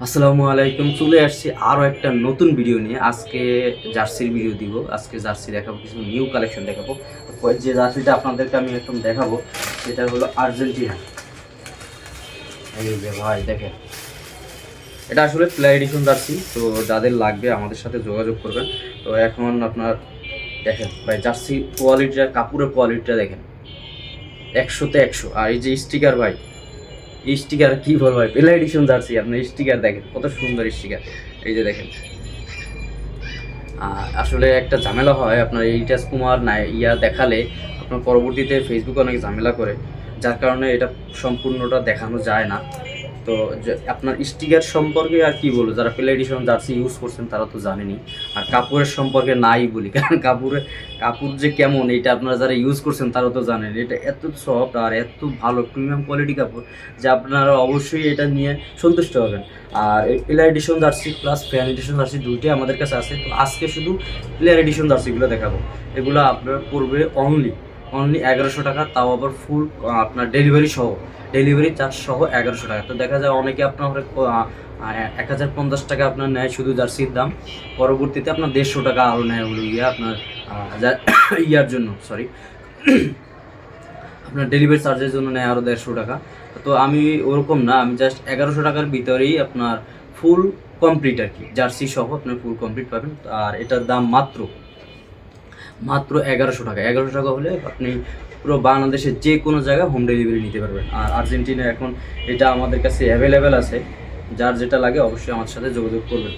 আসসালামু আলাইকুম। চলে আসছি আরও একটা নতুন ভিডিও নিয়ে। আজকে জার্সির ভিডিও দিব। আজকে জার্সি দেখাবো, কিছু নিউ কালেকশন দেখাবো। যে জার্সিটা আপনাদেরকে আমি এখন দেখাবো সেটা হলো আর্জেন্টিনা। এই যে ভাই দেখেন, এটা আসলে প্লে এডিশন জার্সি। তো যাদের লাগবে আমাদের সাথে যোগাযোগ করবেন। তো এখন আপনার দেখেন ভাই, জার্সি কোয়ালিটিটা, কাপড়ের কোয়ালিটিটা দেখেন, 100-তে 100। আর এই যে স্টিকার ভাই, স্টিকার কি বলবো ভাই, প্লে এডিশন জার্সি, আপনার স্টিকার দেখেন কত সুন্দর স্টিকার। এই যে দেখেন, আসলে একটা ঝামেলা হয় আপনার এইটা কুমার না দেখালে আপনার পরবর্তীতে ফেসবুকে অনেক ঝামেলা করে, যার কারণে এটা সম্পূর্ণটা দেখানো যায় না। তো আপনার স্টিকার সম্পর্কে আর কি বলবো, যারা প্লে এডিশন জার্সি ইউজ করছেন তারা তো জানেনই। আর কাপড়ের সম্পর্কে নাই বলি, কারণ কাপড় যে কেমন এটা আপনারা যারা ইউজ করছেন তারা তো জানেন। এটা এত সফট আর এত ভালো প্রিমিয়াম কোয়ালিটি কাপড় যে আপনারা অবশ্যই এটা নিয়ে সন্তুষ্ট হবেন। আর এই player addition jersey plus fan addition jersey দুইটাই আমাদের কাছে আছে। তো আজকে শুধু প্লেয়ার এডিশন জার্সিগুলো দেখাবো। এগুলো আপনার পড়বে অনলি 1100 টাকা, তাও আবার ফুল আপনার ডেলিভারি চার্জ সহ 1100 টাকা। তো দেখা যায় অনেকে আপনার 1050 টাকা আপনার নেয় শুধু জার্সির দাম, পরবর্তীতে আপনার 150 টাকা আরও নেয় ওগুলো আপনার ইয়ার জন্য, সরি, আপনার ডেলিভারি চার্জের জন্য নেয় আরও 150 টাকা। তো আমি ওরকম না, আমি জাস্ট 1100 টাকার ভিতরেই আপনার ফুল কমপ্লিট আর কি, জার্সি সহ আপনার ফুল কমপ্লিট পাবেন। আর এটার দাম মাত্র 1100 টাকা। 1100 টাকা হলে আপনি পুরো বাংলাদেশের যে কোনো জায়গায় হোম ডেলিভারি নিতে পারবেন। আর আর্জেন্টিনা এখন এটা আমাদের কাছে অ্যাভেলেবেল আছে, যার যেটা লাগে অবশ্যই আমার সাথে যোগাযোগ করবেন।